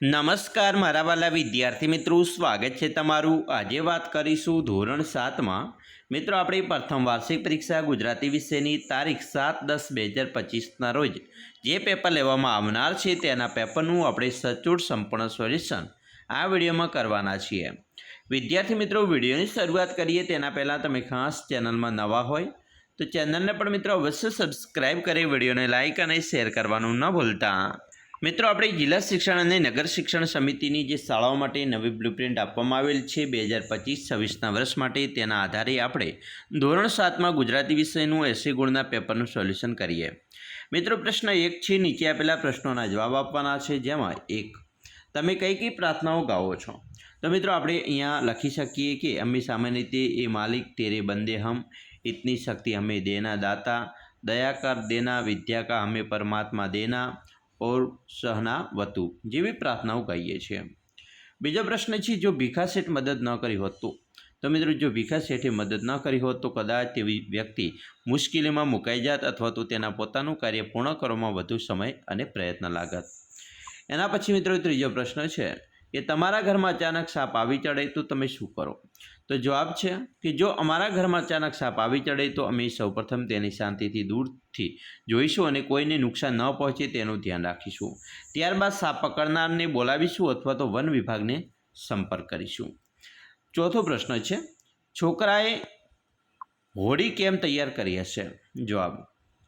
નમસ્કાર મારા વાલા વિદ્યાર્થી મિત્રો, સ્વાગત છે તમારું। આજે વાત કરીશું ધોરણ 7માં મિત્રો આપણી પ્રથમ વાર્ષિક પરીક્ષા ગુજરાતી વિષયની તારીખ 7/10/2025ના રોજ જે પેપર લેવામાં આવનાર છે તેના પેપરનું આપણે સચોટ સંપૂર્ણ સોલ્યુશન આ વિડીયોમાં કરવાના છીએ। વિદ્યાર્થી મિત્રો, વિડીયોની શરૂઆત કરીએ તેના પહેલાં તમે ખાસ ચેનલમાં નવા હોય તો ચેનલને પણ મિત્રો અવશ્ય સબસ્ક્રાઈબ કરી વિડીયોને લાઇક અને શેર કરવાનું ન ભૂલતા। મિત્રો, આપણે જિલ્લા શિક્ષણ અને નગર શિક્ષણ સમિતિની જે શાળાઓ માટે નવી બ્લુપ્રિન્ટ આપવામાં આવેલ છે 2025-26ના વર્ષ માટે, તેના આધારે આપણે ધોરણ 7માં ગુજરાતી વિષયનું 80 ગુણના પેપરનું સોલ્યુશન કરીએ। મિત્રો, પ્રશ્ન 1 છે, નીચે આપેલા પ્રશ્નોના જવાબ આપવાના છે, જેમાં 1 તમે કઈ કઈ પ્રાર્થનાઓ ગાઓ છો? તો મિત્રો આપણે અહીંયા લખી શકીએ કે અમે સામાન્ય રીતે એ માલિક તેરે બંદે હમ, इतनी शक्ति हमें देना दाता, दया कर देना विद्या का हमें परमात्मा देना और सहना वतु જેવી પ્રાર્થનાઓ ગાઈએ છીએ। બીજો પ્રશ્ન છે, જો ભીખા શેઠ મદદ ન કરી હોત તો મિત્રો જો ભીખા શેઠે મદદ ન કરી હોત તો કદાચ તેવી વ્યક્તિ મુશ્કેલીમાં મુકાઈ જાત અથવા તો તેના પોતાનું કાર્ય પૂર્ણ કરવામાં વધુ સમય અને પ્રયત્ન લાગત। એના પછી મિત્રો ત્રીજો પ્રશ્ન છે કે તમારા ઘરમાં અચાનક સાપ આવી ચડે તો તમે શું કરો? તો જવાબ છે કે જો અમારા ઘરમાં અચાનક સાપ આવી ચડે તો અમે સૌપ્રથમ તેની શાંતિથી દૂરથી જોઈશું અને કોઈને નુકસાન ન પહોંચે તેનું ધ્યાન રાખીશું। ત્યારબાદ સાપ પકડનારને બોલાવીશું અથવા તો વન વિભાગને સંપર્ક કરીશું। ચોથો પ્રશ્ન છે, છોકરાએ હોડી કેમ તૈયાર કરી હશે? જવાબ,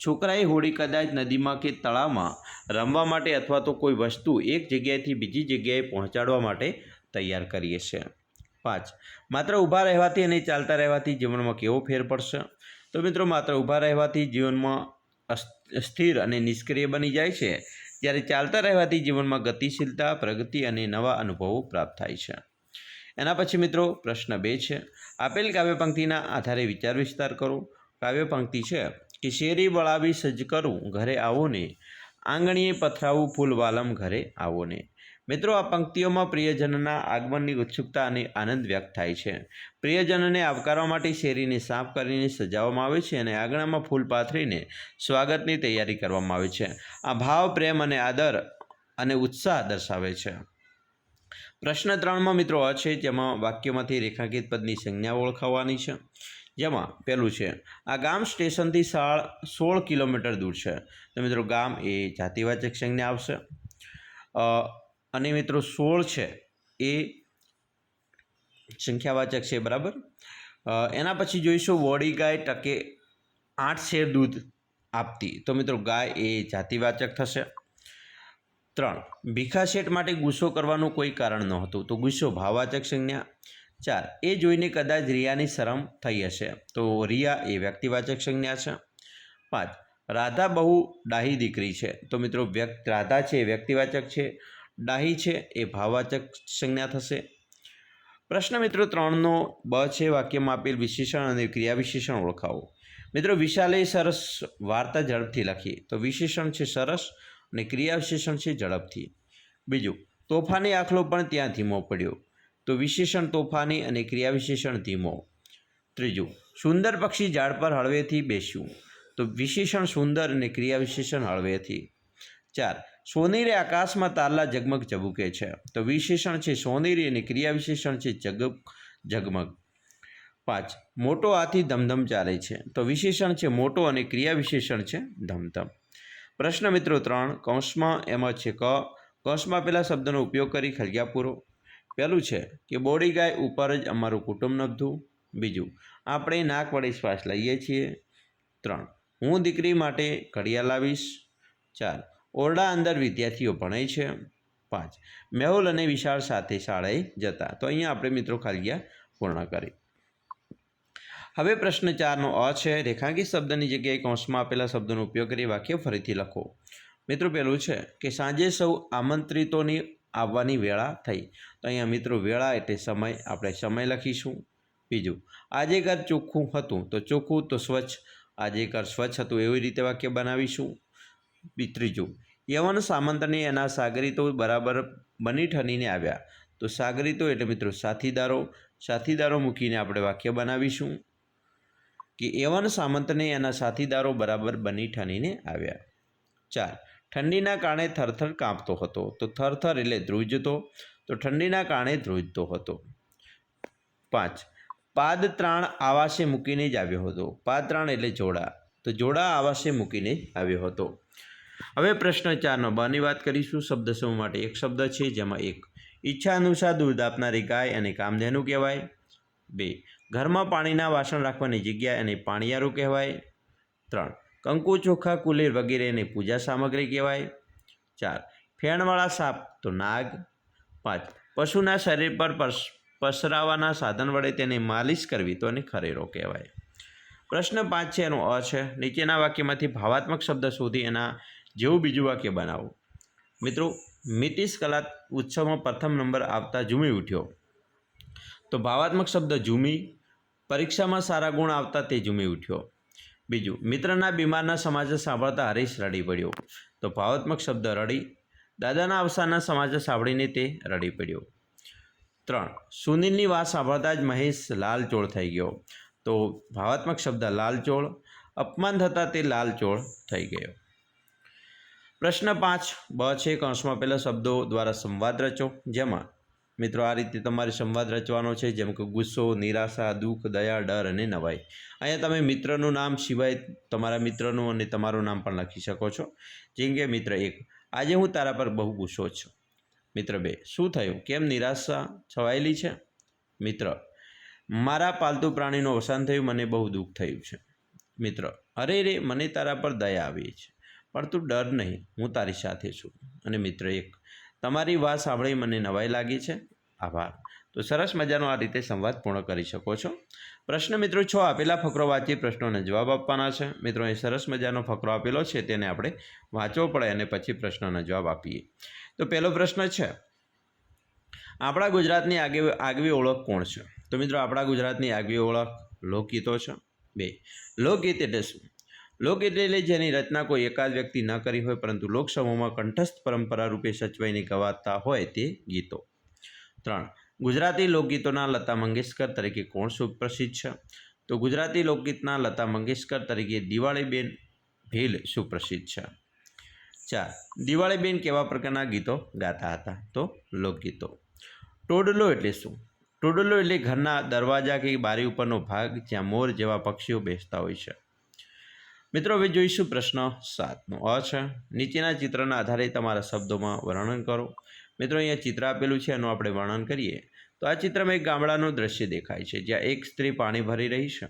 છોકરાએ હોડી કદાચ નદીમાં કે તળાવમાં રમવા માટે અથવા તો કોઈ વસ્તુ એક જગ્યાએથી બીજી જગ્યાએ પહોંચાડવા માટે તૈયાર કરી હશે। 5 માત્ર ઊભા રહેવાથી અને ચાલતા રહેવાથી જીવનમાં કેવો ફેર પડશે? તો મિત્રો માત્ર ઊભા રહેવાથી જીવનમાં સ્થિર અને નિષ્ક્રિય બની જાય છે, જ્યારે ચાલતા રહેવાથી જીવનમાં ગતિશીલતા, પ્રગતિ અને નવા અનુભવો પ્રાપ્ત થાય છે। એના પછી મિત્રો પ્રશ્ન 2 છે, આપેલ કાવ્યપંક્તિના આધારે વિચાર વિસ્તાર કરો। કાવ્યપંક્તિ છે કે શેરી બળાવી સજ્જ કરું ઘરે આવો ને, આંગણીએ પથરાવું ફૂલ વાલમ ઘરે આવો ને। મિત્રો આ પંક્તિઓમાં પ્રિયજનના આગમનની ઉત્સુકતા અને આનંદ વ્યક્ત થાય છે। પ્રિયજનને આવકારવા માટે શેરીને સાફ કરીને સજાવવામાં આવે છે અને આંગણામાં ફૂલ પાથરીને સ્વાગતની તૈયારી કરવામાં આવે છે। આ ભાવ પ્રેમ અને આદર અને ઉત્સાહ દર્શાવે છે। પ્રશ્ન 3માં મિત્રો આ છે, જેમાં વાક્યમાંથી રેખાંકિત પદની સંજ્ઞાઓ ઓળખાવવાની છે। જેમાં પહેલું છે, આ ગામ સ્ટેશનથી 16 કિલોમીટર દૂર છે। તો મિત્રો ગામ એ જાતિવાચક સંજ્ઞા આવશે અને મિત્રો 16 છે એ સંખ્યાવાચક છે, બરાબર। એના પછી જોઈશું, વોડી ગાય ટકે 8 શેર દૂધ આપતી। તો મિત્રો ગાય એ જાતિવાચક થશે। 3 ભીખા શેઠ માટે ગુસ્સો કરવાનું કોઈ કારણ નહોતું। તો ગુસ્સો ભાવવાચક સંજ્ઞા। 4 એ જોઈને કદાચ રિયાની શરમ થઈ હશે। તો રિયા એ વ્યક્તિવાચક સંજ્ઞા છે। 5 રાધા બહુ ડાહી દીકરી છે। તો મિત્રો રાધા છે એ વ્યક્તિવાચક છે, ડાહી છે એ ભાવવાચક સંજ્ઞા થશે। પ્રશ્ન મિત્રો 3નો બ છે, વાક્યમાં આપેલ વિશેષણ અને ક્રિયા વિશેષણ ઓળખાવો। મિત્રો વિશાલે સરસ વાર્તા ઝડપથી લખી। તો વિશેષણ છે સરસ અને ક્રિયા વિશેષણ છે ઝડપથી। બીજું, તોફાની આખલો પણ ત્યાં ધીમો પડ્યો। તો વિશેષણ તોફાની અને ક્રિયા વિશેષણ ધીમો। ત્રીજું, સુંદર પક્ષી ઝાડ પર હળવેથી બેસ્યું। તો વિશેષણ સુંદર અને ક્રિયા વિશેષણ હળવેથી। 4 સોનેરી આકાશમાં તારલા ઝગમગ ઝબૂકે છે। તો વિશેષણ છે સોનેરી અને ક્રિયા વિશેષણ છે ઝગમગ। 5 મોટો હાથી ધમધમ ચાલે છે। તો વિશેષણ છે મોટો અને ક્રિયા વિશેષણ છે ધમધમ। પ્રશ્ન મિત્રો 3 કૌંસમાં એમાં છે કૌંસમાં પેલા શબ્દનો ઉપયોગ કરી ખળિયા પૂરો। પહેલું છે કે બોડી ગાય ઉપર જ અમારું કુટુંબ નભતું। બીજું, આપણે નાક વડે શ્વાસ લઈએ છીએ। 3 હું દીકરી માટે ઘડિયાળ લાવીશ। 4 ઓરડા અંદર વિદ્યાર્થીઓ ભણે છે। 5 મેહુલ અને વિશાળ સાથે શાળાએ જતા। તો અહીંયા આપણે મિત્રો ખળિયા પૂર્ણ કરી। હવે પ્રશ્ન 4નો અ છે, રેખાંકિત શબ્દની જગ્યાએ કૌંસમાં આપેલા શબ્દોનો ઉપયોગ કરી વાક્ય ફરીથી લખો। મિત્રો પહેલું છે કે સાંજે સૌ આમંત્રિતોની આવવાની વેળા થઈ। તો અહીંયા મિત્રો વેળા એટલે સમય, આપણે સમય લખીશું। બીજું, આજે ઘર ચોખ્ખું હતું। તો ચોખ્ખું તો સ્વચ્છ, આજે ઘર સ્વચ્છ હતું એવી રીતે વાક્ય બનાવીશું। ત્રીજું, યવન સામંતને એના સાગરીતો બરાબર બની ઠનીને આવ્યા। તો સાગરીતો એટલે મિત્રો સાથીદારો મૂકીને આપણે વાક્ય બનાવીશું કે યવન સામંતને એના સાથીદારો બરાબર બની ઠનીને આવ્યા। 4 ઠંડીના કારણે થરથર કાંપતો હતો. તો થરથર એટલે ધ્રુજતો, તો ઠંડીના કારણે ધ્રુજતો હતો. 5. પાદત્રાણ આવાસે મૂકીને જ આવ્યો હતો. પાદત્રાણ એટલે જોડા, તો જોડા આવાસે મૂકીને જ આવ્યો હતો. હવે પ્રશ્ન 4નો બની વાત કરીશું. શબ્દ સમૂહ માટે એક શબ્દ છે, જેમાં 1 ઈચ્છા અનુસાર દૂધ આપનારી ગાય અને કામધેનુ કહેવાય. 2 ઘરમાં પાણીના વાસણ રાખવાની જગ્યા અને પાણિયારું કહેવાય. 3 કંકુ, ચોખા, કુલેર વગેરેને પૂજા સામગ્રી કહેવાય. 4 ફેણવાળા સાપ તો નાગ. 5 પશુના શરીર પર પસરાવાના સાધન વડે તેને માલિશ કરવી તો એને ખરેરો કહેવાય. પ્રશ્ન 5 છે, એનો અ છે. નીચેના વાક્યમાંથી ભાવાત્મક શબ્દ શોધી એના જેવું બીજું વાક્ય બનાવો. મિત્રો, મિતિશ કલા ઉત્સવમાં પ્રથમ નંબર આવતા ઝૂમી ઉઠ્યો. તો ભાવાત્મક શબ્દ ઝૂમી. પરીક્ષામાં સારા ગુણ આવતા તે ઝૂમી ઉઠ્યો. બીજું, મિત્રના બીમારના સમાચાર સાંભળતા હરીશ રડી પડ્યો. તો ભાવાત્મક શબ્દ રડી. દાદાના અવસાનના સમાચાર સાંભળીને તે રડી પડ્યો. 3 સુનિલની વાત સાંભળતા જ મહેશ લાલચોળ થઈ ગયો. તો ભાવાત્મક શબ્દ લાલચોળ. અપમાન થતાં તે લાલચોળ થઈ ગયો. પ્રશ્ન 5 બ છે, કૌંસમાં પહેલા શબ્દો દ્વારા સંવાદ રચો. જેમાં મિત્રો આ રીતે તમારે સંવાદ રચવાનો છે, જેમ કે ગુસ્સો, નિરાશા, દુઃખ, દયા, ડર અને નવાઈ. અહીંયા તમે મિત્રનું નામ સિવાય તમારા મિત્રનું અને તમારું નામ પણ લખી શકો છો. જેમ કે મિત્ર 1 આજે હું તારા પર બહુ ગુસ્સો છું. મિત્ર 2 શું થયું, કેમ નિરાશા છવાયેલી છે. મિત્ર મારા પાલતુ પ્રાણીનું અવસાન થયું, મને બહુ દુઃખ થયું છે. મિત્ર અરે રે, મને તારા પર દયા આવી છે, પણ તું ડર નહીં, હું તારી સાથે છું. અને મિત્ર 1 તમારી વાત સાંભળી મને નવાઈ લાગી છે, આભાર. તો સરસ મજાનો આ રીતે સંવાદ પૂર્ણ કરી શકો છો. પ્રશ્ન મિત્રો 6 આપેલા ફકરો વાંચી પ્રશ્નોને જવાબ આપવાના છે. મિત્રો અહીં સરસ મજાનો ફકરો આપેલો છે, તેને આપણે વાંચવો પડે અને પછી પ્રશ્નોના જવાબ આપીએ. તો પહેલો પ્રશ્ન છે, આપણા ગુજરાતની આગવી ઓળખ કોણ છે. તો મિત્રો આપણા ગુજરાતની આગવી ઓળખ લોકગીતો છે. 2 લોકગીત એટલે શું. લોકગીત એટલે જેની રચના કોઈ એકાદ વ્યક્તિ ન કરી હોય, પરંતુ લોકસમૂહમાં કંઠસ્થ પરંપરા રૂપે સચવાઈને ગવાતા હોય તે ગીતો. 3 ગુજરાતી લોકગીતોના લતા મંગેશકર તરીકે કોણ સુપ્રસિદ્ધ છે. તો ગુજરાતી લોકગીતના લતા મંગેશકર તરીકે દિવાળીબેન ભીલ સુપ્રસિદ્ધ છે. 4 દિવાળીબેન કેવા પ્રકારના ગીતો ગાતા હતા. તો લોકગીતો. ટોડલો એટલે શું. ટોડલો એટલે ઘરના દરવાજા કે બારી ઉપરનો ભાગ જ્યાં મોર જેવા પક્ષીઓ બેસતા હોય છે. મિત્રો હવે જોઈશું પ્રશ્ન 7નો અ છે. નીચેના ચિત્રના આધારે તમારા શબ્દોમાં વર્ણન કરો. મિત્રો અહીંયા ચિત્ર આપેલું છે, એનું આપણે વર્ણન કરીએ. તો આ ચિત્રમાં એક ગામડાનું દ્રશ્ય દેખાય છે, જ્યાં એક સ્ત્રી પાણી ભરી રહી છે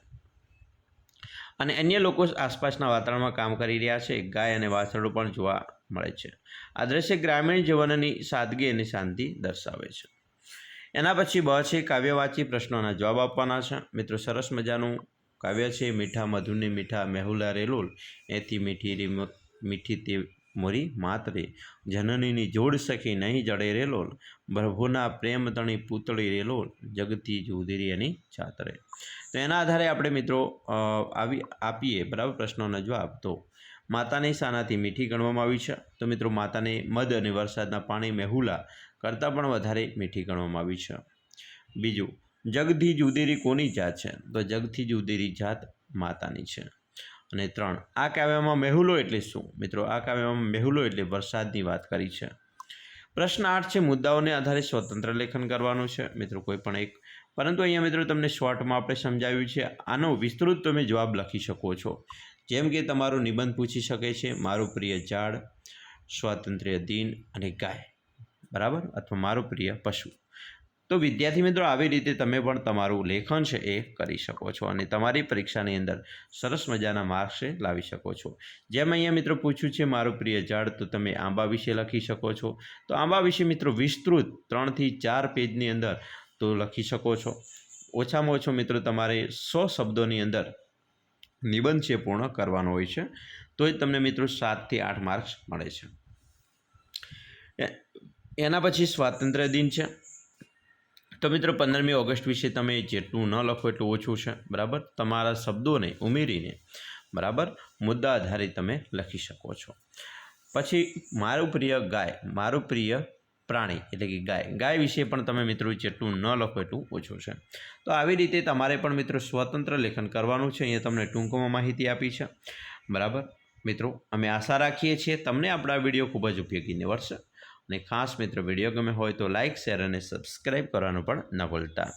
અને અન્ય લોકો આસપાસના વાતાવરણમાં કામ કરી રહ્યા છે. એક ગાય અને વાછરડું પણ જોવા મળે છે. આ દ્રશ્ય ગ્રામીણ જીવનની સાદગી અને શાંતિ દર્શાવે છે. એના પછી બ છે, કાવ્ય વાંચી પ્રશ્નોના જવાબ આપવાના છે. મિત્રો સરસ મજાનું કાવ્ય છે. મીઠા મધુની મીઠા મેહુલા રેલોલ, એથી મીઠી તે મોરી માત રે, જનનીની જોડ સખી નહીં જડે રેલોલ, પ્રભુના પ્રેમ તણી પૂતળી રેલોલ, જગતી જુદીરી એની જાત રે. તો એના આધારે આપણે મિત્રો આપીએ બરાબર પ્રશ્નોના જવાબ. તો માતાને શાનાથી મીઠી ગણવામાં આવી છે. તો મિત્રો માતાને મધ અને વરસાદના પાણી મેહુલા કરતાં પણ વધારે મીઠી ગણવામાં આવી છે. બીજું, જગથી જુદેરી કોની જાત છે. તો જગથી જુદેરી જાત માતાની છે. અને 3 આ કાવ્યમાં મેહુલો એટલે શું. મિત્રો આ કાવ્યમાં મેહુલો એટલે વરસાદની વાત કરી છે. પ્રશ્ન 8 છે, મુદ્દાઓને આધારે સ્વતંત્ર લેખન કરવાનું છે. મિત્રો કોઈ પણ એક, પરંતુ અહીંયા મિત્રો તમને શોર્ટમાં આપણે સમજાવ્યું છે. આનો વિસ્તૃત તમે જવાબ લખી શકો છો. જેમ કે તમારો નિબંધ પૂછી શકે છે, મારું પ્રિય ઝાડ, સ્વાતંત્ર્ય દિન અને ગાય, બરાબર, અથવા મારું પ્રિય પશુ. તો વિદ્યાર્થી મિત્રો આવી રીતે તમે પણ તમારું લેખન છે એ કરી શકો છો અને તમારી પરીક્ષાની અંદર સરસ મજાના માર્ક્સ લાવી શકો છો. જેમ અહીંયા મિત્રો પૂછ્યું છે મારું પ્રિય ઝાડ, તો તમે આંબા વિશે લખી શકો છો. તો આંબા વિશે મિત્રો વિસ્તૃત 3 થી 4 પેજની અંદર તો લખી શકો છો. ઓછામાં ઓછો મિત્રો તમારે 100 શબ્દોની અંદર નિબંધ છે પૂર્ણ કરવાનો હોય છે, તો જ તમને મિત્રો 7 થી 8 માર્ક્સ મળે છે. એના પછી સ્વાતંત્ર્ય દિન છે. તો મિત્રો 15મી ઓગસ્ટ વિશે તમે જેટલું ન લખો એટલું ઓછું છે, બરાબર. તમારા શબ્દોને ઉમેરીને બરાબર મુદ્દા આધારિત તમે લખી શકો છો. પછી મારું પ્રિય ગાય, મારું પ્રિય પ્રાણી એટલે કે ગાય, ગાય વિશે પણ તમે મિત્રો જેટલું ન લખો એટલું ઓછું છે. તો આવી રીતે તમારે પણ મિત્રો સ્વતંત્ર લેખન કરવાનું છે. અહીંયા તમને ટૂંકમાં માહિતી આપી છે, બરાબર. મિત્રો અમે આશા રાખીએ છીએ તમને આપણા વિડીયો ખૂબ જ ઉપયોગી નીવડશે અને ખાસ મિત્રો વિડીયો ગમે હોય તો લાઇક શેર અને સબસ્ક્રાઈબ કરવાનું પણ ન ભૂલતા.